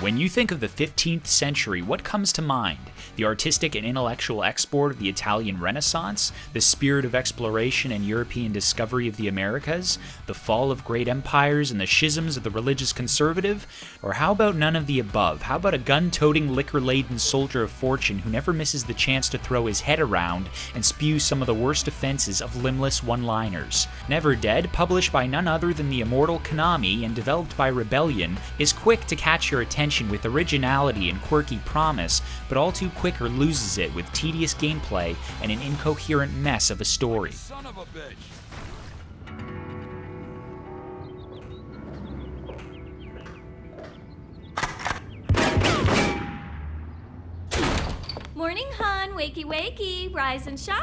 When you think of the 15th century, what comes to mind? The artistic and intellectual export of the Italian Renaissance? The spirit of exploration and European discovery of the Americas? The fall of great empires and the schisms of the religious conservative? Or how about none of the above? How about a gun-toting, liquor-laden soldier of fortune who never misses the chance to throw his head around and spew some of the worst offenses of limbless one-liners? Neverdead, published by none other than the immortal Konami and developed by Rebellion, is quick to catch your attention with originality and quirky promise, but all too quicker loses it with tedious gameplay and an incoherent mess of a story. Son of a bitch. Morning, hon. Wakey, wakey. Rise and shine.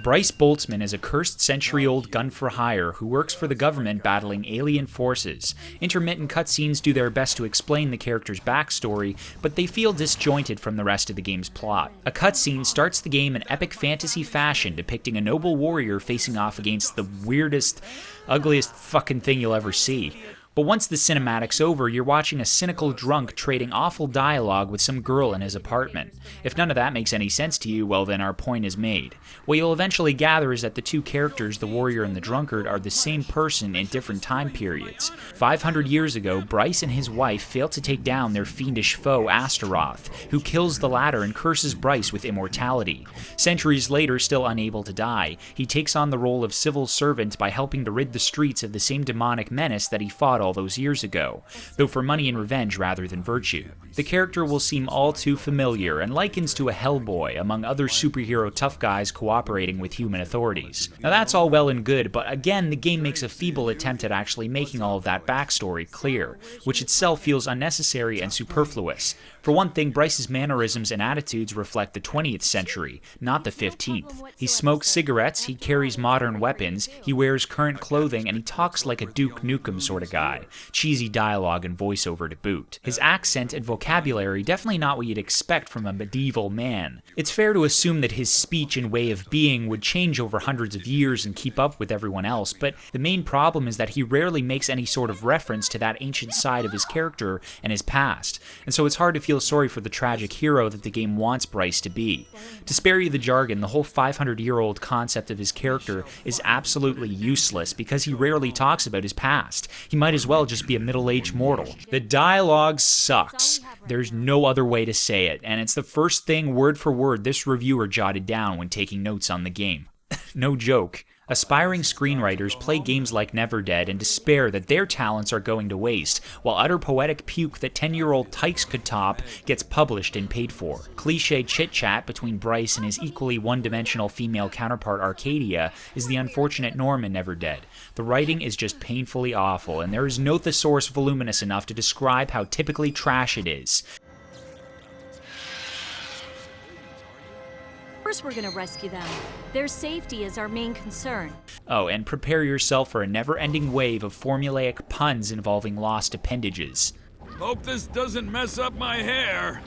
Bryce Boltzmann is a cursed century-old gun-for-hire who works for the government battling alien forces. Intermittent cutscenes do their best to explain the character's backstory, but they feel disjointed from the rest of the game's plot. A cutscene starts the game in epic fantasy fashion, depicting a noble warrior facing off against the weirdest, ugliest fucking thing you'll ever see. But once the cinematic's over, you're watching a cynical drunk trading awful dialogue with some girl in his apartment. If none of that makes any sense to you, well then our point is made. What you'll eventually gather is that the two characters, the warrior and the drunkard, are the same person in different time periods. 500 years ago, Bryce and his wife fail to take down their fiendish foe Astaroth, who kills the latter and curses Bryce with immortality. Centuries later, still unable to die, he takes on the role of civil servant by helping to rid the streets of the same demonic menace that he fought all those years ago, though for money and revenge rather than virtue. The character will seem all too familiar and likens to a Hellboy, among other superhero tough guys cooperating with human authorities. Now that's all well and good, but again the game makes a feeble attempt at actually making all of that backstory clear, which itself feels unnecessary and superfluous. For one thing, Bryce's mannerisms and attitudes reflect the 20th century, not the 15th. He smokes cigarettes, he carries modern weapons, he wears current clothing, and he talks like a Duke Nukem sort of guy. Cheesy dialogue and voiceover to boot. His accent and vocabulary definitely not what you'd expect from a medieval man. It's fair to assume that his speech and way of being would change over hundreds of years and keep up with everyone else, but the main problem is that he rarely makes any sort of reference to that ancient side of his character and his past, and so it's hard to feel sorry for the tragic hero that the game wants Bryce to be. To spare you the jargon, the whole 500-year-old concept of his character is absolutely useless because he rarely talks about his past. He might as well just be a middle-aged mortal. The dialogue sucks. There's no other way to say it, and it's the first thing word for word this reviewer jotted down when taking notes on the game. No joke. Aspiring screenwriters play games like Neverdead and despair that their talents are going to waste, while utter poetic puke that 10-year-old tykes could top gets published and paid for. Cliché chit-chat between Bryce and his equally one-dimensional female counterpart Arcadia is the unfortunate norm in Neverdead. The writing is just painfully awful, and there is no thesaurus voluminous enough to describe how typically trash it is. First, we're gonna rescue them. Their safety is our main concern. Oh, and prepare yourself for a never-ending wave of formulaic puns involving lost appendages. Hope this doesn't mess up my hair.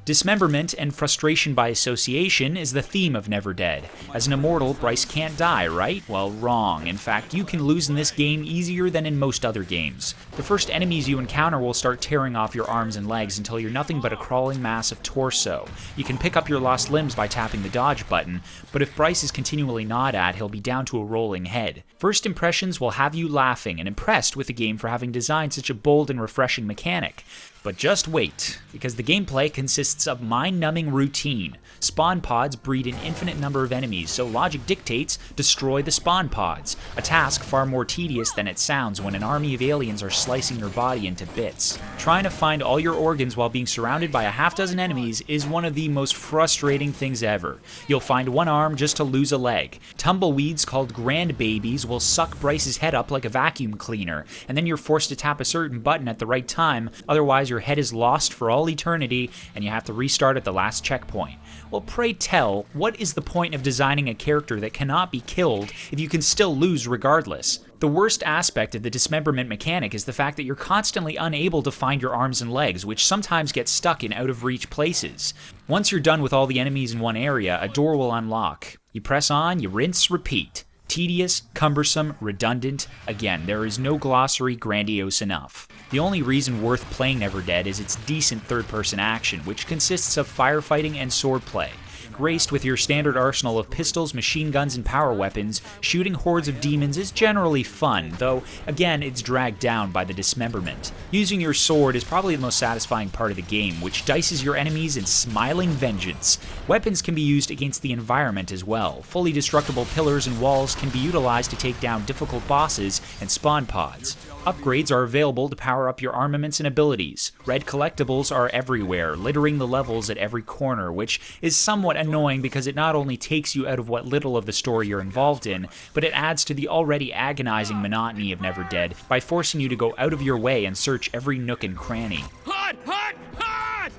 Dismemberment and frustration by association is the theme of Neverdead. As an immortal, Bryce can't die, right? Well, wrong. In fact, you can lose in this game easier than in most other games. The first enemies you encounter will start tearing off your arms and legs until you're nothing but a crawling mass of torso. You can pick up your lost limbs by tapping the dodge button, but if Bryce is continually gnawed at, he'll be down to a rolling head. First impressions will have you laughing and impressed with the game for having designed such a bold and refreshing mechanic. But just wait, because the gameplay consists of mind-numbing routine. Spawn pods breed an infinite number of enemies, so logic dictates destroy the spawn pods, a task far more tedious than it sounds when an army of aliens are slicing your body into bits. Trying to find all your organs while being surrounded by a half-dozen enemies is one of the most frustrating things ever. You'll find one arm just to lose a leg. Tumbleweeds called grandbabies will suck Bryce's head up like a vacuum cleaner, and then you're forced to tap a certain button at the right time, otherwise your head is lost for all eternity and you have to restart at the last checkpoint. Well, pray tell, what is the point of designing a character that cannot be killed if you can still lose regardless? The worst aspect of the dismemberment mechanic is the fact that you're constantly unable to find your arms and legs, which sometimes get stuck in out-of-reach places. Once you're done with all the enemies in one area, a door will unlock. You press on, you rinse, repeat. Tedious, cumbersome, redundant. Again, there is no glossary grandiose enough. The only reason worth playing Neverdead is its decent third-person action, which consists of firefighting and swordplay. Graced with your standard arsenal of pistols, machine guns, and power weapons, shooting hordes of demons is generally fun, though, again, it's dragged down by the dismemberment. Using your sword is probably the most satisfying part of the game, which dices your enemies in smiling vengeance. Weapons can be used against the environment as well. Fully destructible pillars and walls can be utilized to take down difficult bosses and spawn pods. Upgrades are available to power up your armaments and abilities. Red collectibles are everywhere, littering the levels at every corner, which is somewhat annoying because it not only takes you out of what little of the story you're involved in, but it adds to the already agonizing monotony of Neverdead by forcing you to go out of your way and search every nook and cranny. Hot! Hot! Hot!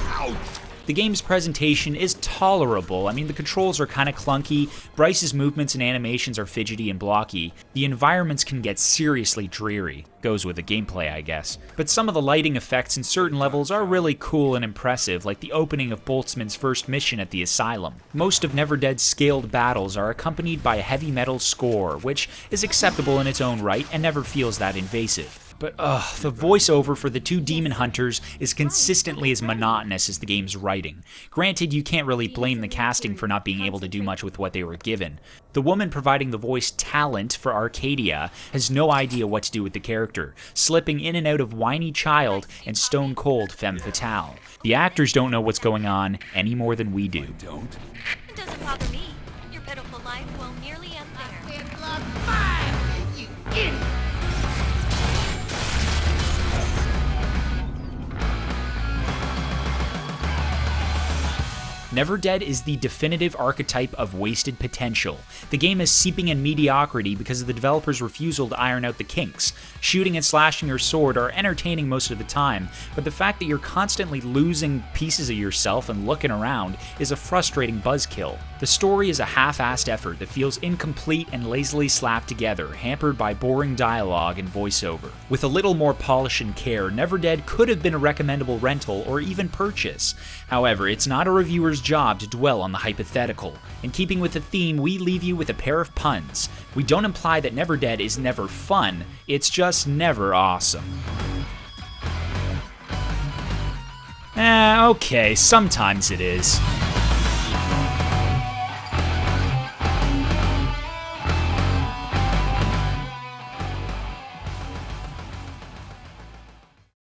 Ouch! The game's presentation is tolerable. I mean, the controls are kind of clunky, Bryce's movements and animations are fidgety and blocky, the environments can get seriously dreary. Goes with the gameplay, I guess. But some of the lighting effects in certain levels are really cool and impressive, like the opening of Boltzmann's first mission at the asylum. Most of Neverdead's scaled battles are accompanied by a heavy metal score, which is acceptable in its own right and never feels that invasive. But the voiceover for the two demon hunters is consistently as monotonous as the game's writing. Granted, you can't really blame the casting for not being able to do much with what they were given. The woman providing the voice talent for Arcadia has no idea what to do with the character, slipping in and out of whiny child and stone cold femme fatale. The actors don't know what's going on any more than we do. It doesn't bother me. Your pitiful life will nearly end there. You idiot! Neverdead is the definitive archetype of wasted potential. The game is seeping in mediocrity because of the developer's refusal to iron out the kinks. Shooting and slashing your sword are entertaining most of the time, but the fact that you're constantly losing pieces of yourself and looking around is a frustrating buzzkill. The story is a half-assed effort that feels incomplete and lazily slapped together, hampered by boring dialogue and voiceover. With a little more polish and care, Neverdead could have been a recommendable rental or even purchase. However, it's not a reviewer's job to dwell on the hypothetical. In keeping with the theme, we leave you with a pair of puns. We don't imply that Neverdead is never fun, it's just never awesome. Okay, sometimes it is.